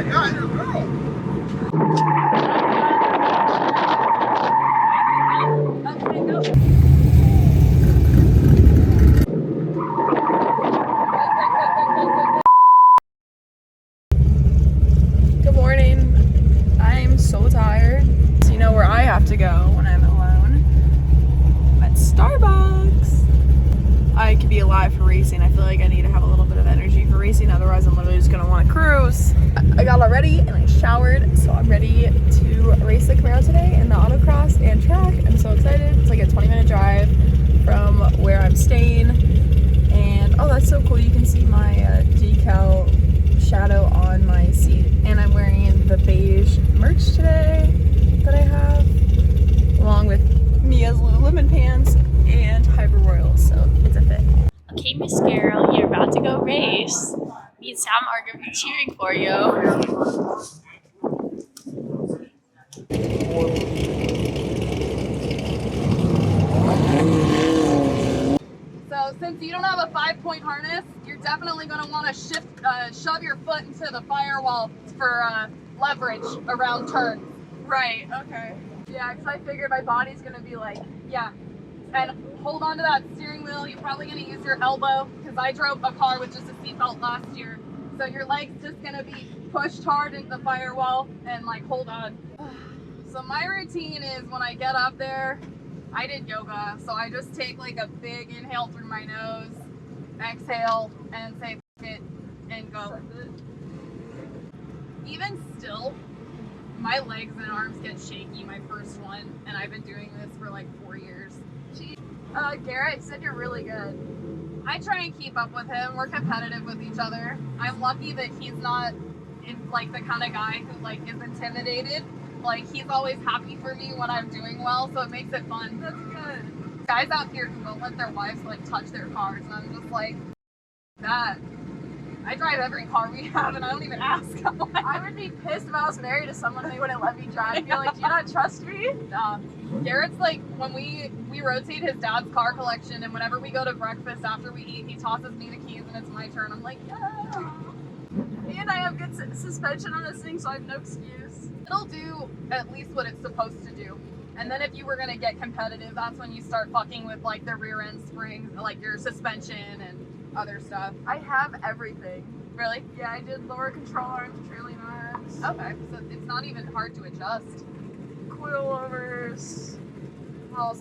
my God, you're a girl. Okay, go. Good morning. I'm so tired. So you know where I have to go when I'm alone? At Starbucks. I could be alive for racing. I feel like I need to have a little bit of energy for racing, otherwise I'm literally just gonna want to cruise. I got all ready and I showered, so I'm ready to race the Camaro today in the autocross and track. I'm so excited. It's like a 20-minute drive from where I'm staying. And oh, that's so cool. You can see my decal shadow on my seat. And I'm wearing the beige merch today that I have, along with Mia's Lululemon pants and Hyper Royal, so it's a fit. Okay, Miss Carol, you're about to go race. Me and Sam are going to be cheering for you. So since you don't have a 5-point harness, you're definitely going to want to shove your foot into the firewall for leverage around turns. Right, okay. Yeah, because I figured my body's going to be like, yeah. And hold on to that steering wheel. You're probably going to use your elbow, because I drove a car with just a seatbelt last year. So your leg's just going to be pushed hard into the firewall and like hold on. So my routine is when I get up there, I did yoga, so I just take like a big inhale through my nose, exhale, and say F it, and go. Even still, my legs and arms get shaky my first one, and I've been doing this for like 4 years. Garrett, you said you're really good. I try and keep up with him. We're competitive with each other. I'm lucky that he's not like the kind of guy who like is intimidated. Like, he's always happy for me when I'm doing well, so it makes it fun. That's good. Guys out here who won't let their wives like touch their cars, and I'm just like, that. I drive every car we have, and I don't even ask. I would be pissed if I was married to someone and they wouldn't let me drive. I'd be like, do you not trust me? Garrett's like, when we rotate his dad's car collection, and whenever we go to breakfast after we eat, he tosses me the keys and it's my turn. I'm like, yeah. And I have good suspension on this thing, so I have no excuse. It'll do at least what it's supposed to do. And then if you were gonna get competitive, that's when you start fucking with like the rear end springs, like your suspension and other stuff. I have everything. Really? Yeah, I did lower control arms, trailing arms. Okay, so it's not even hard to adjust. Coilovers,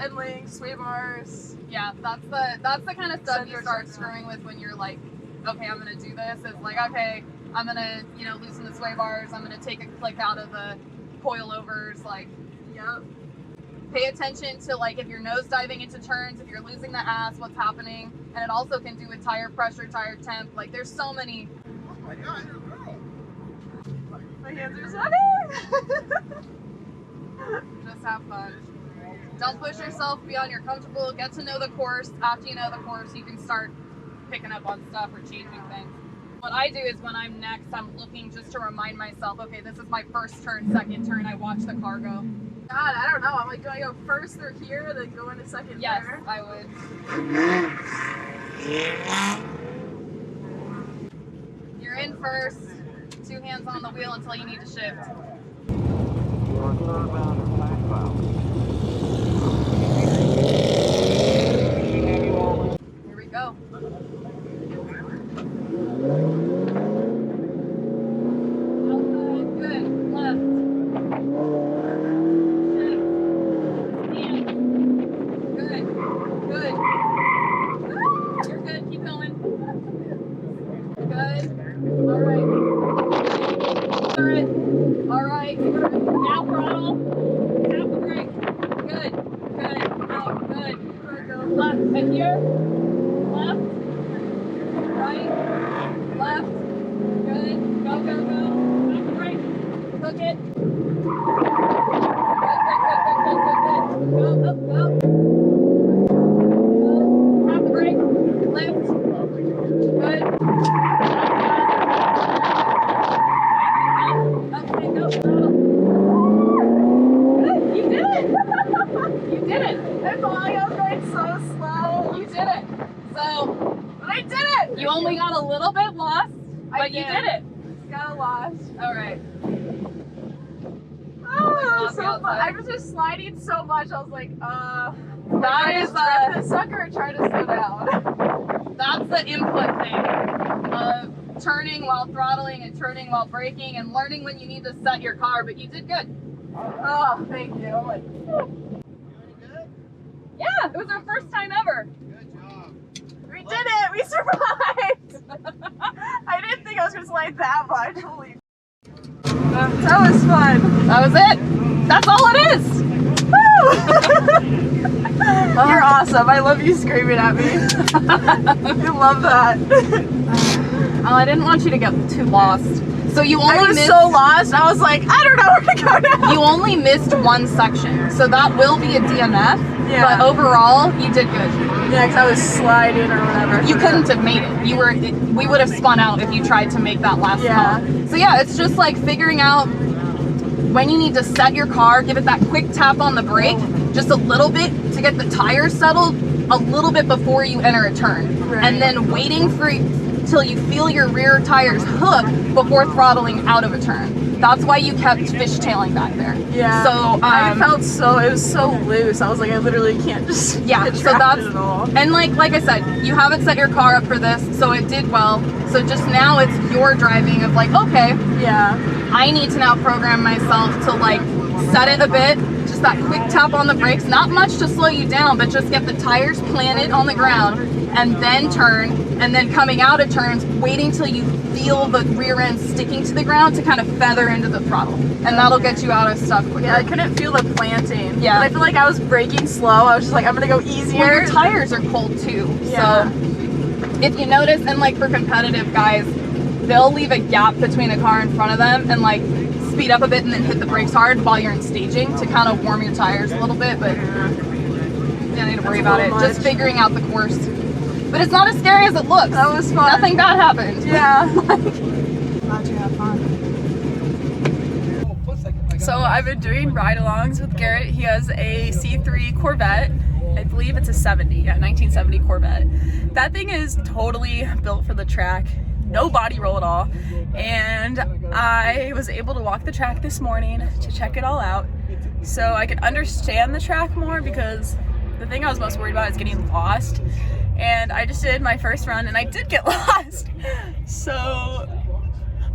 end links, sway bars. Yeah, that's the kind of stuff you start screwing with when you're like, okay, I'm gonna do this. It's like, okay, I'm gonna, loosen the sway bars. I'm gonna take a click out of the coilovers. Like, yep. Pay attention to like if you're nose diving into turns, if you're losing the ass, what's happening. And it also can do with tire pressure, tire temp. Like, there's so many. Oh my God, you're a girl. My hands are sweaty. Just have fun. Don't push yourself beyond your comfortable. Get to know the course. After you know the course, you can start picking up on stuff or changing things. What I do is when I'm next, I'm looking just to remind myself, okay, this is my first turn, second turn. I watch the car go. God, I don't know. I'm like, do I go first through here, then go into second there? Yes, I would. You're in first. 2 hands on the wheel until you need to shift. Here we go. Outside, good. Left. Good. You're good. Keep going. Good. All right. Now throttle. Tap the brake. Good. Out. Good. Left. And here. Left. Right. Left. Good. Go. Tap the brake. Hook it. Good. Go. Tap the brake. Lift. Good. Okay, go. Good. You did it. You did it. I thought I was going so slow. You did it. But I did it. You only got a little bit lost, but you did it. Got lost. All right. Oh, so fun. I was just sliding so much. I was like, that is the sucker and try to slow down. That's the input thing of turning while throttling and turning while braking and learning when you need to set your car. But you did good. Oh, thank you. I'm like, yeah, it was our first time ever. Good job. we did it. We survived. I didn't think I was gonna slide that much. Holy. That was fun. That was it. That's all it is. You're awesome. I love you screaming at me. I love that. Oh, I didn't want you to get too lost. So you only I was missed, so lost. I was like, I don't know where to go now. you only missed one section. So that will be a DNF. Yeah. But overall, you did good. Yeah, because I was sliding or whatever. You couldn't have made it. We would have spun out if you tried to make that last call. So yeah, it's just like figuring out when you need to set your car, give it that quick tap on the brake, just a little bit to get the tires settled a little bit before you enter a turn. Right. And then waiting till you feel your rear tires hook before throttling out of a turn. That's why you kept fishtailing back there. Yeah. So I felt it was so loose. I was like, I literally can't just yeah. get So trapped that's in it all. and like I said, you haven't set your car up for this, so it did well. So just now it's your driving of like, okay, Yeah. I need to now program myself to like set it a bit, just that quick tap on the brakes, not much to slow you down, but just get the tires planted on the ground and then turn, and then coming out of turns, waiting till you feel the rear end sticking to the ground to kind of feather into the throttle, and that'll get you out of stuff quicker. Yeah, I couldn't feel the planting. Yeah. But I feel like I was braking slow. I was just like, I'm gonna go easier. Well, your tires are cold too. Yeah. So if you notice, and like for competitive guys, they'll leave a gap between a car in front of them and like speed up a bit and then hit the brakes hard while you're in staging to kind of warm your tires a little bit, but you don't need to worry about it. Just figuring out the course. But it's not as scary as it looks. That was fun. Nothing bad happened. Yeah. Glad you had fun. So I've been doing ride-alongs with Garrett. He has a C3 Corvette. I believe it's a 1970 Corvette. That thing is totally built for the track. No body roll at all. And I was able to walk the track this morning to check it all out so I could understand the track more, because the thing I was most worried about is getting lost. And I just did my first run and I did get lost. So,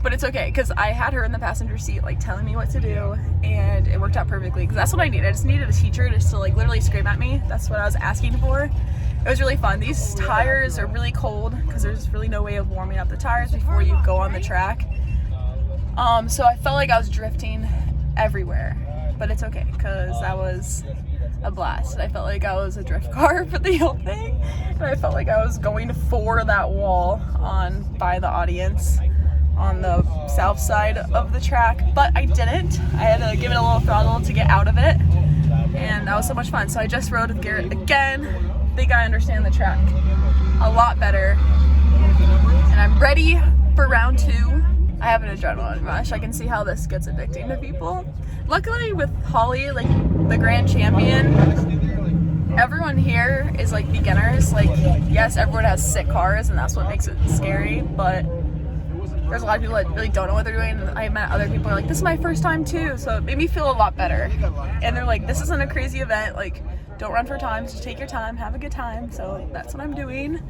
but it's okay because I had her in the passenger seat like telling me what to do, and it worked out perfectly because that's what I needed. I just needed a teacher just to like literally scream at me. That's what I was asking for. It was really fun. These tires are really cold because there's really no way of warming up the tires before you go on the track. So I felt like I was drifting everywhere, but it's okay because that was a blast. I felt like I was a drift car for the whole thing, and I felt like I was going for that wall by the audience on the south side of the track, but I didn't. I had to give it a little throttle to get out of it, and that was so much fun. So I just rode with Garrett again. I think I understand the track a lot better, and I'm ready for round 2. I have an adrenaline rush. I can see how this gets addicting to people. Luckily with Holley, like the grand champion, everyone here is like beginners. Like, yes, everyone has sick cars and that's what makes it scary, but there's a lot of people that really don't know what they're doing. I met other people who are like, this is my first time too, so it made me feel a lot better. And they're like, this isn't a crazy event, like don't run for time, just take your time, have a good time. So that's what I'm doing.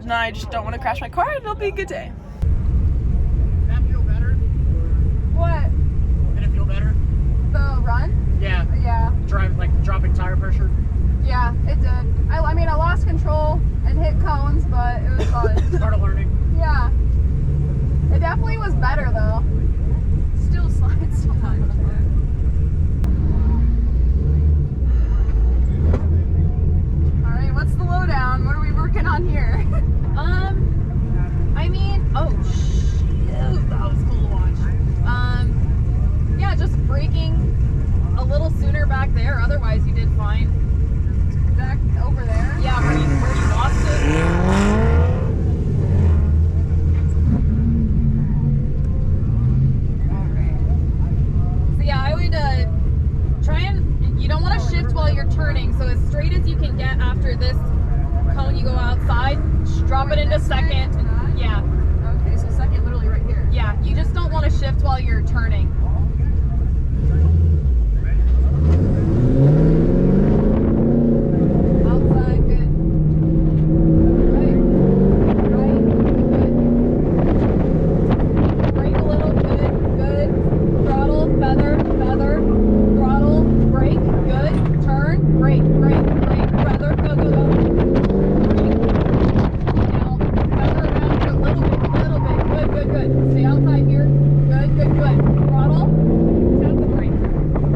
No, I just don't want to crash my car and it'll be a good day. Did that feel better? What? Did it feel better? The run? Yeah. Yeah. Dropping tire pressure. Yeah, it did. I mean, I lost control and hit cones, but it was fun. Started learning. Yeah. It definitely was better though. Still slides so much. Alright, what's the lowdown? What are we working on here? I mean, oh shoot, that was cool to watch. Yeah, just braking a little sooner back there, otherwise you did fine. Back over there? Yeah, where you lost it. You don't want to shift while you're turning, so as straight as you can get after this cone, you go outside, drop it into second, and yeah. Okay, so second literally right here. Yeah, while you're turning. Outside, good. Right, good. Brake a little, good. Throttle, feather, throttle, brake, good. Turn, brake, feather, go. Brake. Now, feather around here a little bit, good. Stay outside here, good. Throttle, tap the brake.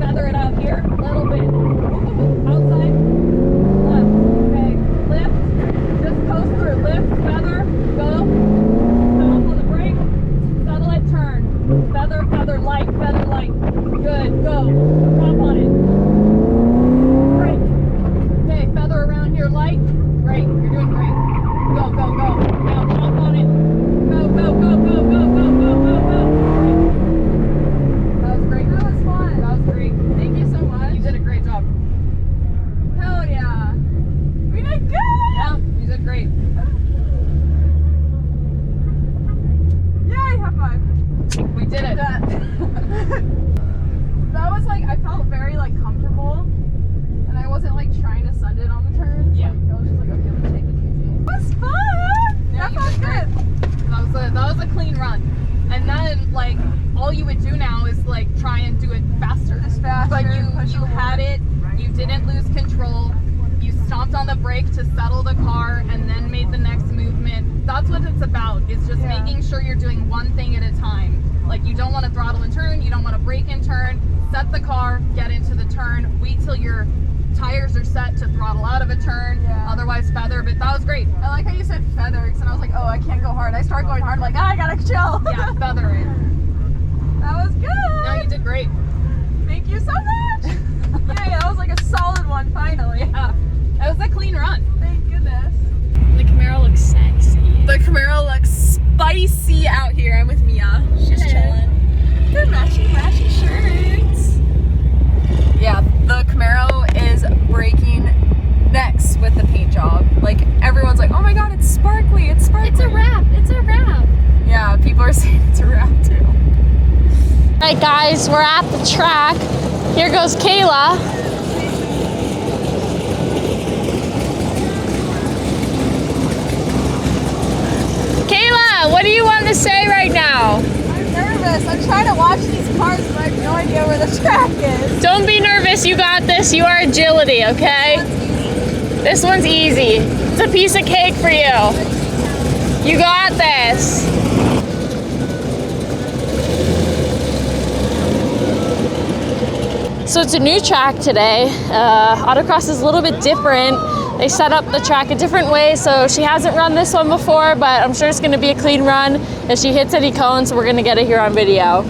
Feather it out here, little bit. Outside, left, okay. Lift, just coast through, lift, feather, go. Stop on the brake, settle it, turn. Feather light, good, go. Drop on it. Brake. Okay, feather around here, light. Great, you're doing great. Go. Now drop on it. Go. That was great. That was fun. That was great. Thank you so much. You did a great job. Hell yeah. We did good. Yeah, you did great. Yay, high five. We did it. That was like, I felt very like comfortable, and I wasn't like trying to send it on the turns. Yeah. Like, I was just like, okay, let's take it easy. It was fun. Yeah, that felt good. That was a clean run. And then like all you would do now is like try and do it faster. Just faster. But you had it. You didn't lose control. You stomped on the brake to settle the car and then made the next movement. That's what it's about. It's just making sure you're doing one thing at a time. Like you don't want to throttle and turn. You don't want to brake and turn. Set the car, get into the turn. Wait till your tires are set to throttle out of a turn. Otherwise feather. But that was great. I like how you said feather, because I was like, oh, I can't go hard. I start going hard, like, I gotta chill. Yeah, feather it. That was good. No, you did great. Thank you so much. Yeah, that was like a solid one, finally. Yeah, that was a clean run. Thank goodness. The Camaro looks sexy. The Camaro looks spicy out here. I'm with Mia. She's chilling. They're matchy shirts. Yeah, the Camaro is breaking necks with the paint job. Like, everyone's like, oh my god, it's sparkly. It's a wrap. Yeah, people are saying it's a wrap too. Alright guys, we're at the track. Here goes Kayla. Kayla, what do you want to say right now? I'm nervous. I'm trying to watch these cars, but I have no idea where the track is. Don't be nervous, you got this. You are agility, okay? This one's easy. It's a piece of cake for you. You got this. So it's a new track today. Autocross is a little bit different. They set up the track a different way, so she hasn't run this one before, but I'm sure it's gonna be a clean run. If she hits any cones, we're gonna get it here on video.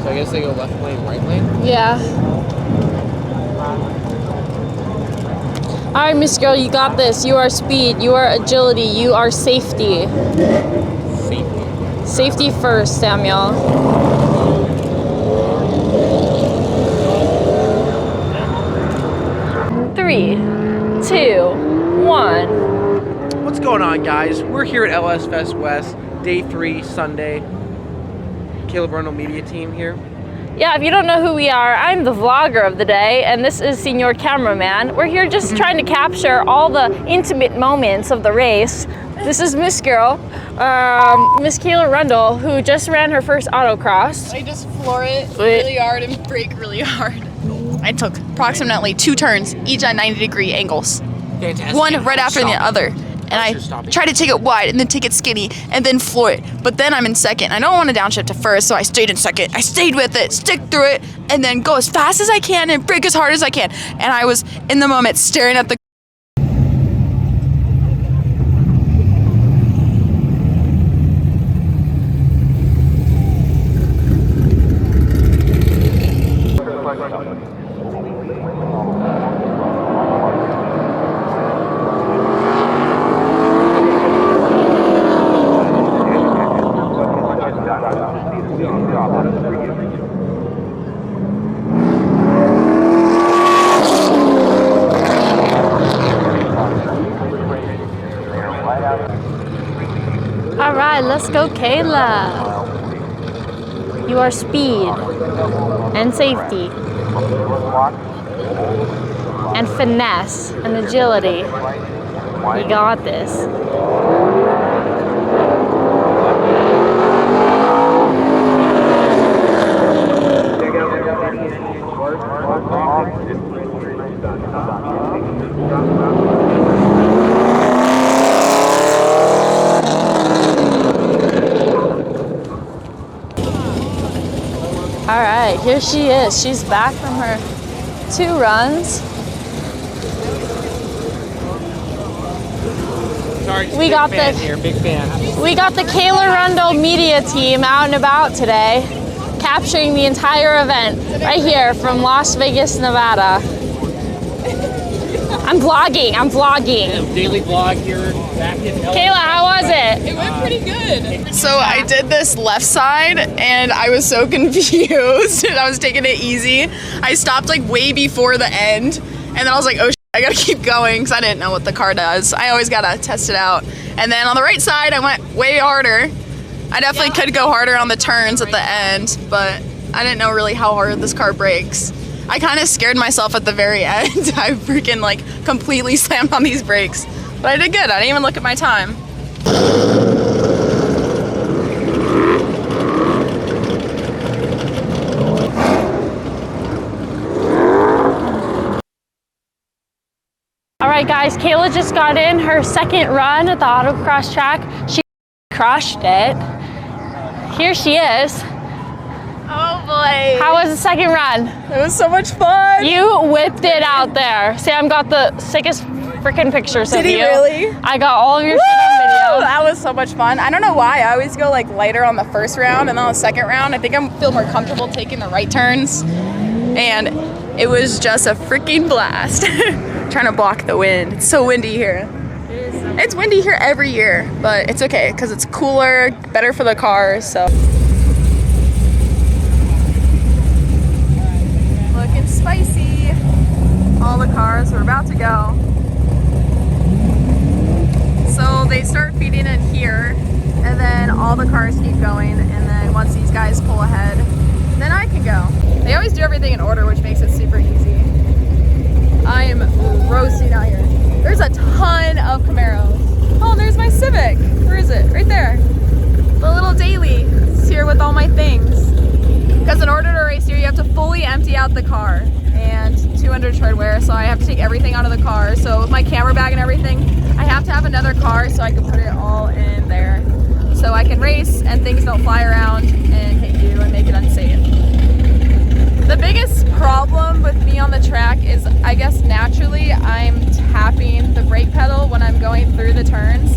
So I guess they go left lane, right lane? Yeah. All right, Miss Girl, you got this. You are speed, you are agility, you are safety. Safety. Safety first, Samuel. Three, two, one. What's going on, guys? We're here at LS Fest West, day 3, Sunday. Kayla Rundle media team here. Yeah, if you don't know who we are, I'm the vlogger of the day, and this is Senior Cameraman. We're here just trying to capture all the intimate moments of the race. This is Miss Girl, Miss Kayla Rundle, who just ran her first autocross. I just floor it really hard and brake really hard. I took approximately 2 turns, each at 90-degree angles. Fantastic. One right after the other. And I try to take it wide and then take it skinny and then floor it. But then I'm in second. I don't want to downshift to first, so I stayed in second. I stayed with it, stick through it, and then go as fast as I can and brake as hard as I can. And I was, in the moment, staring at the right, let's go, Kayla. You are speed and safety and finesse and agility. You got this. All right, here she is. She's back from her 2 runs. Sorry, We got fan the- here, big fan. We got the Kayla Rundle media team out and about today, capturing the entire event right here from Las Vegas, Nevada. I'm vlogging. Daily vlog here back in Kayla, how was it? It went pretty good. So I did this left side and I was so confused and I was taking it easy. I stopped like way before the end and then I was like, oh shit, I gotta keep going because I didn't know what the car does. I always gotta test it out. And then on the right side, I went way harder. I definitely could go harder on the turns at the end, but I didn't know really how hard this car brakes. I kind of scared myself at the very end. I freaking like completely slammed on these brakes. But I did good. I didn't even look at my time. All right, guys, Kayla just got in her 2nd run at the autocross track. She crushed it. Here she is. Oh boy. How was the 2nd run? It was so much fun. You whipped it out there. Sam got the sickest freaking pictures of you. Did he really? I got all of your shit on video. That was so much fun. I don't know why. I always go like lighter on the first round and then on the second round, I think I feel more comfortable taking the right turns. And it was just a freaking blast. Trying to block the wind. It's so windy here. It's windy here every year, but it's okay because it's cooler, better for the cars, so. Looking spicy. All the cars are about to go. So they start feeding in here, and then all the cars keep going, and then once these guys pull ahead, then I can go. They always do everything in order, which makes it super easy. I am roasting out here. There's a ton of Camaros. Oh, and there's my Civic. Where is it? Right there. The little daily. It's here with all my things. Because in order to race here, you have to fully empty out the car and 200 treadwear, so I have to take everything out of the car. So with my camera bag and everything, I have to have another car so I can put it all in there. So I can race and things don't fly around and hit you and make it unsafe. The biggest problem with me on the track is, I guess naturally, I'm tapping the brake pedal when I'm going through the turns.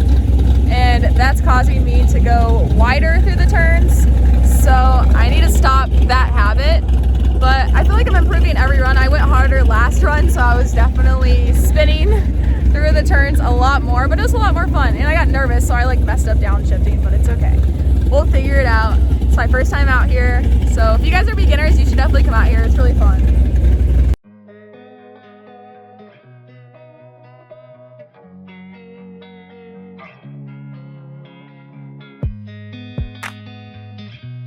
And that's causing me to go wider through the turns. So I need to stop that habit. But I feel like I'm improving every run. I went harder last run, so I was definitely spinning through the turns a lot more, but it was a lot more fun. And I got nervous, so I like messed up downshifting, but it's okay. We'll figure it out. It's my first time out here, so if you guys are beginners, you should definitely come out here. It's really fun.